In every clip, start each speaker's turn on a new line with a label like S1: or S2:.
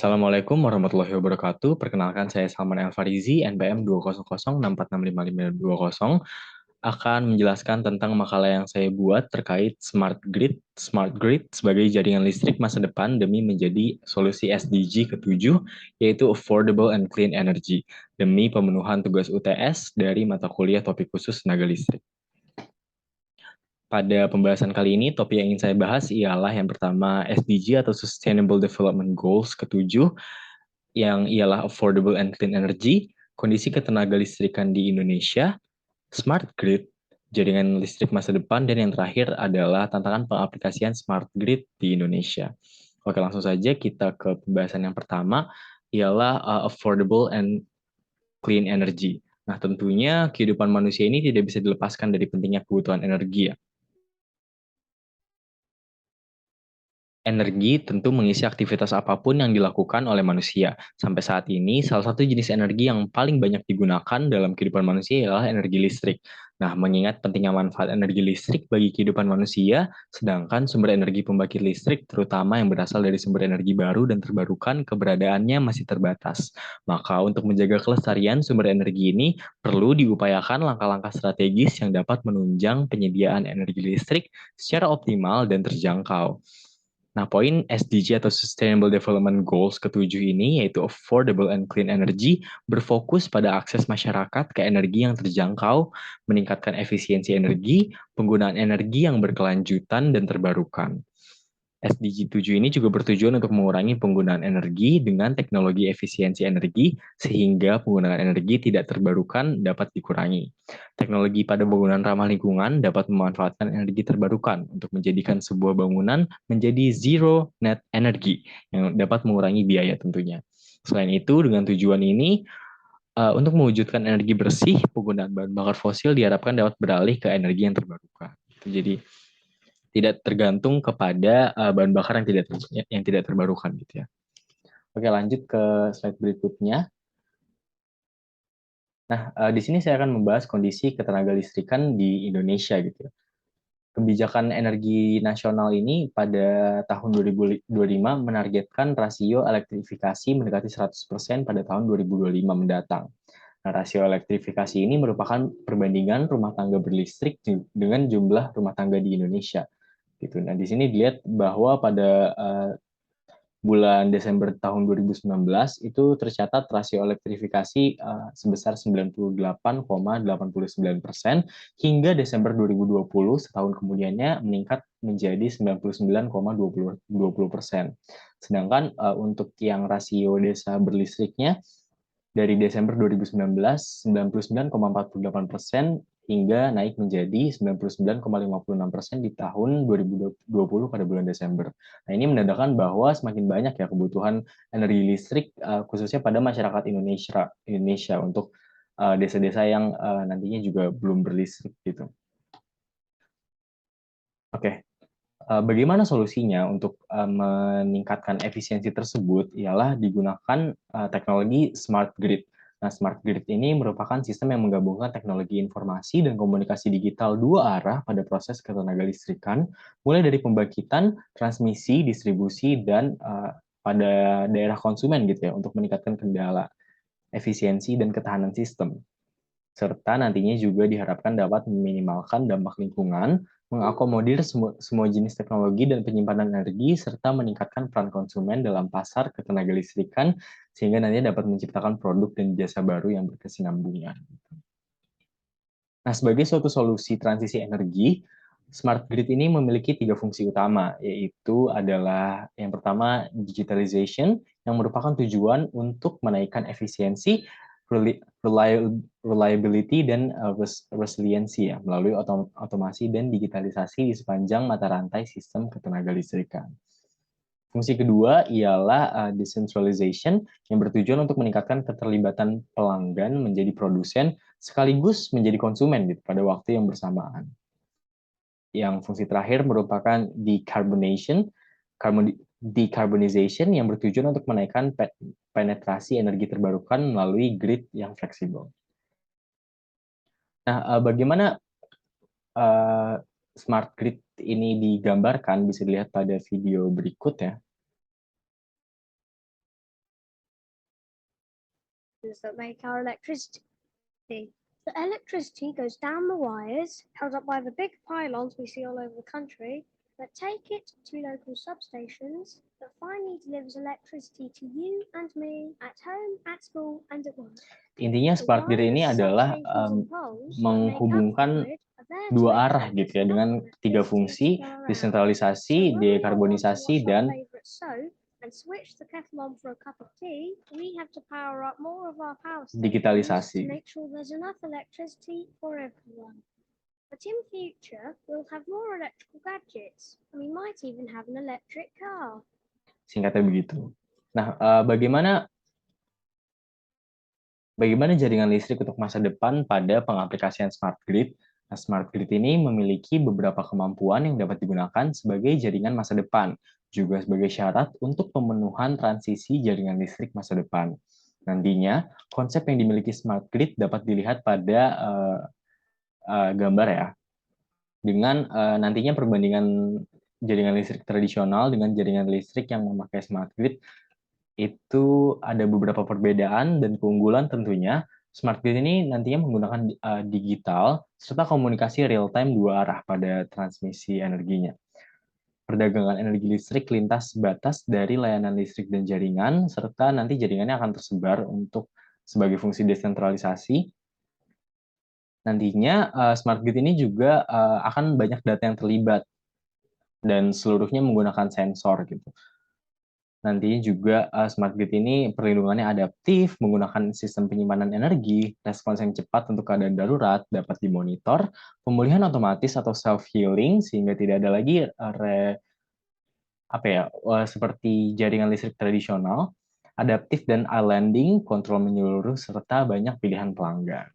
S1: Assalamualaikum warahmatullahi wabarakatuh. Perkenalkan saya Salman Elfarizi, NPM 20064655220, akan menjelaskan tentang makalah yang saya buat terkait Smart Grid. Smart Grid sebagai jaringan listrik masa depan demi menjadi solusi SDG ke-7, yaitu Affordable and Clean Energy, demi pemenuhan tugas UTS dari mata kuliah topik khusus tenaga listrik. Pada pembahasan kali ini, topik yang ingin saya bahas ialah yang pertama SDG atau Sustainable Development Goals ke-7, yang ialah affordable and clean energy, kondisi ketenaga listrikan di Indonesia, smart grid, jaringan listrik masa depan, dan yang terakhir adalah tantangan pengaplikasian smart grid di Indonesia. Oke, langsung saja kita ke pembahasan yang pertama, ialah affordable and clean energy. Nah, tentunya kehidupan manusia ini tidak bisa dilepaskan dari pentingnya kebutuhan energi ya. Energi tentu mengisi aktivitas apapun yang dilakukan oleh manusia. Sampai saat ini, salah satu jenis energi yang paling banyak digunakan dalam kehidupan manusia adalah energi listrik. Nah, mengingat pentingnya manfaat energi listrik bagi kehidupan manusia, sedangkan sumber energi pembangkit listrik, terutama yang berasal dari sumber energi baru dan terbarukan, keberadaannya masih terbatas. Maka, untuk menjaga kelestarian sumber energi ini, perlu diupayakan langkah-langkah strategis yang dapat menunjang penyediaan energi listrik secara optimal dan terjangkau. Nah, poin SDG atau Sustainable Development Goals ke-7 ini, yaitu Affordable and Clean Energy, berfokus pada akses masyarakat ke energi yang terjangkau, meningkatkan efisiensi energi, penggunaan energi yang berkelanjutan dan terbarukan. SDG 7 ini juga bertujuan untuk mengurangi penggunaan energi dengan teknologi efisiensi energi sehingga penggunaan energi tidak terbarukan dapat dikurangi. Teknologi pada bangunan ramah lingkungan dapat memanfaatkan energi terbarukan untuk menjadikan sebuah bangunan menjadi zero net energy yang dapat mengurangi biaya tentunya. Selain itu, dengan tujuan ini, untuk mewujudkan energi bersih, penggunaan bahan bakar fosil diharapkan dapat beralih ke energi yang terbarukan. Jadi tidak tergantung kepada bahan bakar yang tidak terbarukan gitu ya. Oke, lanjut ke slide berikutnya. Nah, di sini saya akan membahas kondisi ketenaga listrikan di Indonesia gitu ya. Kebijakan energi nasional ini pada tahun 2025 menargetkan rasio elektrifikasi mendekati 100% pada tahun 2025 mendatang. Nah, rasio elektrifikasi ini merupakan perbandingan rumah tangga berlistrik dengan jumlah rumah tangga di Indonesia gitu. Nah, di sini dilihat bahwa pada bulan Desember tahun 2019 itu tercatat rasio elektrifikasi sebesar 98,89% hingga Desember 2020 setahun kemudiannya meningkat menjadi 99,20%. Sedangkan untuk yang rasio desa berlistriknya dari Desember 2019, 99,48% hingga naik menjadi 99,56% di tahun 2020 pada bulan Desember. Nah, ini menandakan bahwa semakin banyak ya kebutuhan energi listrik khususnya pada masyarakat Indonesia untuk desa-desa yang nantinya juga belum berlistrik gitu. Oke, bagaimana solusinya untuk meningkatkan efisiensi tersebut ialah digunakan teknologi smart grid. Nah, smart grid ini merupakan sistem yang menggabungkan teknologi informasi dan komunikasi digital dua arah pada proses ketenaga listrikan, mulai dari pembangkitan, transmisi, distribusi, dan pada daerah konsumen gitu ya, untuk meningkatkan kendala efisiensi dan ketahanan sistem, serta nantinya juga diharapkan dapat meminimalkan dampak lingkungan, mengakomodir semua jenis teknologi dan penyimpanan energi, serta meningkatkan peran konsumen dalam pasar ketenaga listrikan, sehingga nantinya dapat menciptakan produk dan jasa baru yang berkesinambungan. Nah, sebagai suatu solusi transisi energi, smart grid ini memiliki tiga fungsi utama, yaitu adalah yang pertama digitalization, yang merupakan tujuan untuk menaikkan efisiensi, reliability, dan resiliency ya, melalui otomasi dan digitalisasi di sepanjang mata rantai sistem ketenaga listrikan. Fungsi kedua ialah decentralization yang bertujuan untuk meningkatkan keterlibatan pelanggan menjadi produsen sekaligus menjadi konsumen gitu, pada waktu yang bersamaan. Yang fungsi terakhir merupakan decarbonization yang bertujuan untuk menaikkan penetrasi energi terbarukan melalui grid yang fleksibel. Nah, bagaimana smart grid ini digambarkan bisa dilihat pada video berikut ya.
S2: that make our electricity. The electricity goes down the wires, held up by the big pylons we see all over the country, that take it to local substations, that finally delivers electricity to you and me at home, at school, and at work.
S1: Intinya
S2: The
S1: smart grid ini
S2: wires,
S1: adalah
S2: substations, and poles that make up the
S1: menghubungkan
S2: grid are there to
S1: dua
S2: make
S1: arah
S2: sure
S1: gitu ya,
S2: there's enough
S1: dengan tiga
S2: electricity
S1: fungsi,
S2: to go around. So
S1: desentralisasi,
S2: when we all want to
S1: dekarbonisasi,
S2: wash our
S1: dan
S2: favourite soap and switch the kettle on for a cup of tea, we have to power up more of our power stations to
S1: digitalisasi.
S2: make sure there's enough electricity for everyone. But in future, we'll have more electrical gadgets, and we might even have an electric car.
S1: Singkatnya begitu. Nah, bagaimana jaringan listrik untuk masa depan pada pengaplikasian smart grid? Nah, smart grid ini memiliki beberapa kemampuan yang dapat digunakan sebagai jaringan masa depan, juga sebagai syarat untuk pemenuhan transisi jaringan listrik masa depan. Nantinya, konsep yang dimiliki smart grid dapat dilihat pada gambar ya, dengan nantinya perbandingan jaringan listrik tradisional dengan jaringan listrik yang memakai smart grid itu ada beberapa perbedaan dan keunggulan tentunya. Smart grid ini nantinya menggunakan digital serta komunikasi real time dua arah pada transmisi energinya. Perdagangan energi listrik lintas batas dari layanan listrik dan jaringan, serta nanti jaringannya akan tersebar untuk sebagai fungsi desentralisasi. Nantinya smart grid ini juga akan banyak data yang terlibat dan seluruhnya menggunakan sensor gitu. Nantinya juga smart grid ini perlindungannya adaptif, menggunakan sistem penyimpanan energi, respons yang cepat untuk keadaan darurat, dapat dimonitor, pemulihan otomatis atau self-healing, sehingga tidak ada lagi seperti jaringan listrik tradisional, adaptif dan islanding, kontrol menyeluruh, serta banyak pilihan pelanggan.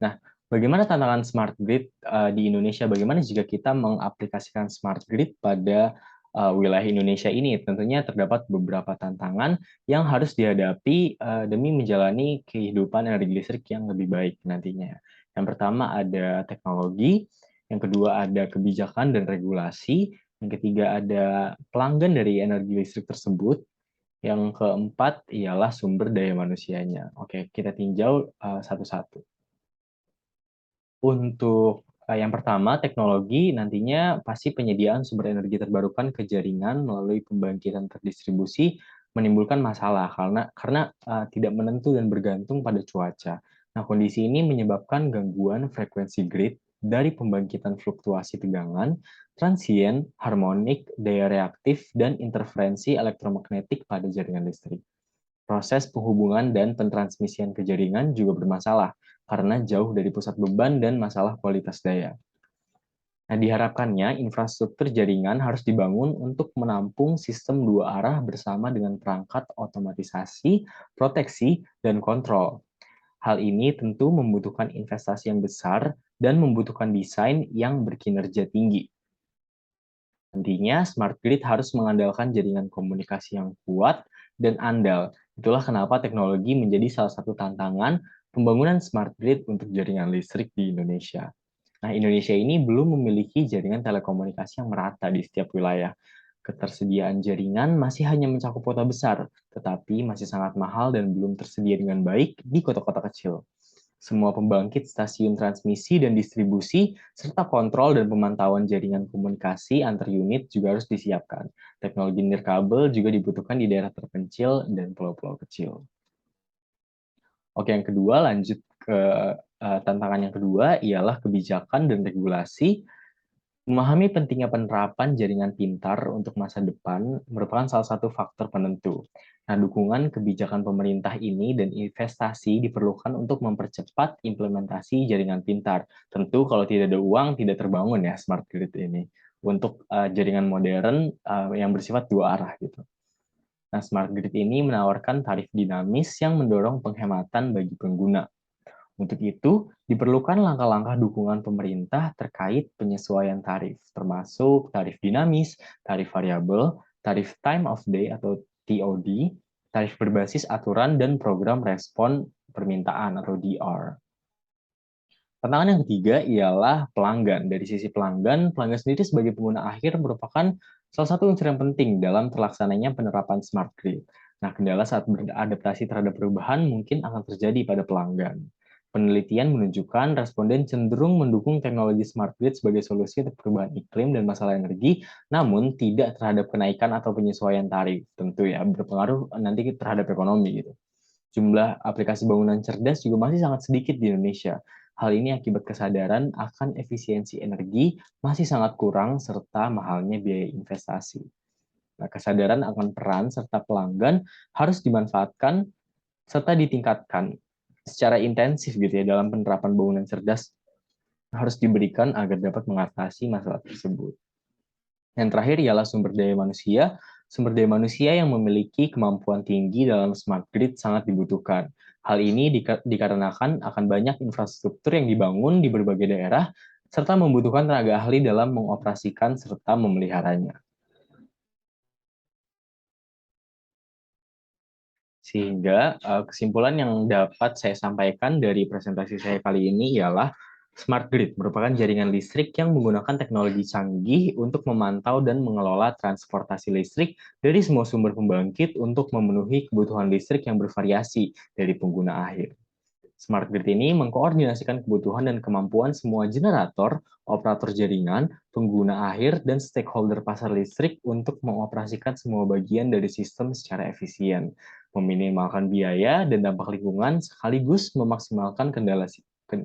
S1: Nah, bagaimana tantangan smart grid di Indonesia? Bagaimana jika kita mengaplikasikan smart grid pada wilayah Indonesia ini? Tentunya terdapat beberapa tantangan yang harus dihadapi demi menjalani kehidupan energi listrik yang lebih baik nantinya. Yang pertama ada teknologi, yang kedua ada kebijakan dan regulasi, yang ketiga ada pelanggan dari energi listrik tersebut, yang keempat ialah sumber daya manusianya. Oke, kita tinjau satu-satu. Untuk yang pertama, teknologi nantinya pasti penyediaan sumber energi terbarukan ke jaringan melalui pembangkitan terdistribusi menimbulkan masalah karena tidak menentu dan bergantung pada cuaca. Nah, kondisi ini menyebabkan gangguan frekuensi grid dari pembangkitan fluktuasi tegangan, transien, harmonik, daya reaktif, dan interferensi elektromagnetik pada jaringan listrik. Proses penghubungan dan pentransmisian ke jaringan juga bermasalah karena jauh dari pusat beban dan masalah kualitas daya. Nah, diharapkannya infrastruktur jaringan harus dibangun untuk menampung sistem dua arah bersama dengan perangkat otomatisasi, proteksi, dan kontrol. Hal ini tentu membutuhkan investasi yang besar dan membutuhkan desain yang berkinerja tinggi. Nantinya, smart grid harus mengandalkan jaringan komunikasi yang kuat dan andal. Itulah kenapa teknologi menjadi salah satu tantangan pembangunan smart grid untuk jaringan listrik di Indonesia. Nah, Indonesia ini belum memiliki jaringan telekomunikasi yang merata di setiap wilayah. Ketersediaan jaringan masih hanya mencakup kota besar, tetapi masih sangat mahal dan belum tersedia dengan baik di kota-kota kecil. Semua pembangkit stasiun transmisi dan distribusi, serta kontrol dan pemantauan jaringan komunikasi antar unit juga harus disiapkan. Teknologi nirkabel juga dibutuhkan di daerah terpencil dan pulau-pulau kecil. Oke, yang kedua lanjut ke tantangan yang kedua ialah kebijakan dan regulasi. Memahami pentingnya penerapan jaringan pintar untuk masa depan merupakan salah satu faktor penentu. Nah, dukungan kebijakan pemerintah ini dan investasi diperlukan untuk mempercepat implementasi jaringan pintar. Tentu kalau tidak ada uang, tidak terbangun ya smart grid ini. Untuk jaringan modern yang bersifat dua arah gitu. Nah, smart grid ini menawarkan tarif dinamis yang mendorong penghematan bagi pengguna. Untuk itu, diperlukan langkah-langkah dukungan pemerintah terkait penyesuaian tarif, termasuk tarif dinamis, tarif variabel, tarif time of day atau TOD, tarif berbasis aturan, dan program respon permintaan atau DR. Tantangan yang ketiga ialah pelanggan. Dari sisi pelanggan, pelanggan sendiri sebagai pengguna akhir merupakan salah satu unsur yang penting dalam terlaksananya penerapan smart grid. Nah, kendala saat beradaptasi terhadap perubahan mungkin akan terjadi pada pelanggan. Penelitian menunjukkan responden cenderung mendukung teknologi smart grid sebagai solusi untuk perubahan iklim dan masalah energi, namun tidak terhadap kenaikan atau penyesuaian tarif. Tentu ya, berpengaruh nanti terhadap ekonomi gitu. Jumlah aplikasi bangunan cerdas juga masih sangat sedikit di Indonesia. Hal ini akibat kesadaran akan efisiensi energi masih sangat kurang serta mahalnya biaya investasi. Nah, kesadaran akan peran serta pelanggan harus dimanfaatkan serta ditingkatkan secara intensif gitu ya dalam penerapan bangunan cerdas harus diberikan agar dapat mengatasi masalah tersebut. Yang terakhir ialah sumber daya manusia. Sumber daya manusia yang memiliki kemampuan tinggi dalam smart grid sangat dibutuhkan. Hal ini dikarenakan akan banyak infrastruktur yang dibangun di berbagai daerah, serta membutuhkan tenaga ahli dalam mengoperasikan serta memeliharanya. Sehingga kesimpulan yang dapat saya sampaikan dari presentasi saya kali ini ialah smart grid merupakan jaringan listrik yang menggunakan teknologi canggih untuk memantau dan mengelola transportasi listrik dari semua sumber pembangkit untuk memenuhi kebutuhan listrik yang bervariasi dari pengguna akhir. Smart grid ini mengkoordinasikan kebutuhan dan kemampuan semua generator, operator jaringan, pengguna akhir, dan stakeholder pasar listrik untuk mengoperasikan semua bagian dari sistem secara efisien, meminimalkan biaya dan dampak lingkungan, sekaligus memaksimalkan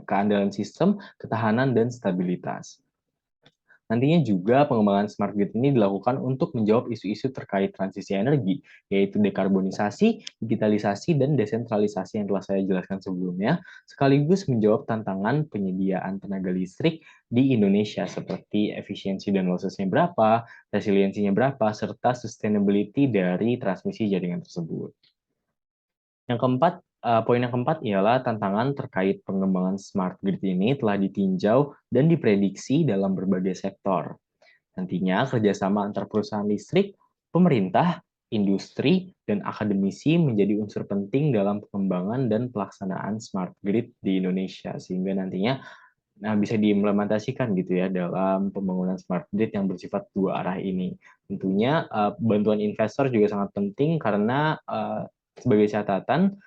S1: keandalan sistem, ketahanan, dan stabilitas. Nantinya juga pengembangan smart grid ini dilakukan untuk menjawab isu-isu terkait transisi energi, yaitu dekarbonisasi, digitalisasi, dan desentralisasi yang telah saya jelaskan sebelumnya, sekaligus menjawab tantangan penyediaan tenaga listrik di Indonesia seperti efisiensi dan lossesnya berapa, resiliensinya berapa, serta sustainability dari transmisi jaringan tersebut. Yang keempat, poin yang keempat ialah tantangan terkait pengembangan smart grid ini telah ditinjau dan diprediksi dalam berbagai sektor. Nantinya kerjasama antar perusahaan listrik, pemerintah, industri, dan akademisi menjadi unsur penting dalam pengembangan dan pelaksanaan smart grid di Indonesia, sehingga nantinya bisa diimplementasikan gitu ya dalam pembangunan smart grid yang bersifat dua arah ini. Tentunya bantuan investor juga sangat penting karena sebagai catatan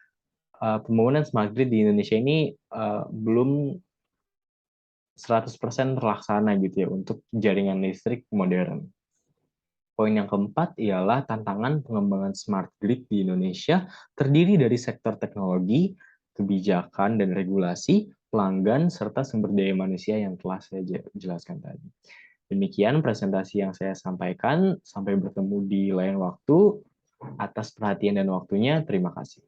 S1: pembangunan smart grid di Indonesia ini belum 100% terlaksana gitu ya untuk jaringan listrik modern. Poin yang keempat ialah tantangan pengembangan smart grid di Indonesia terdiri dari sektor teknologi, kebijakan dan regulasi, pelanggan, serta sumber daya manusia yang telah saya jelaskan tadi. Demikian presentasi yang saya sampaikan. Sampai bertemu di lain waktu. Atas perhatian dan waktunya, terima kasih.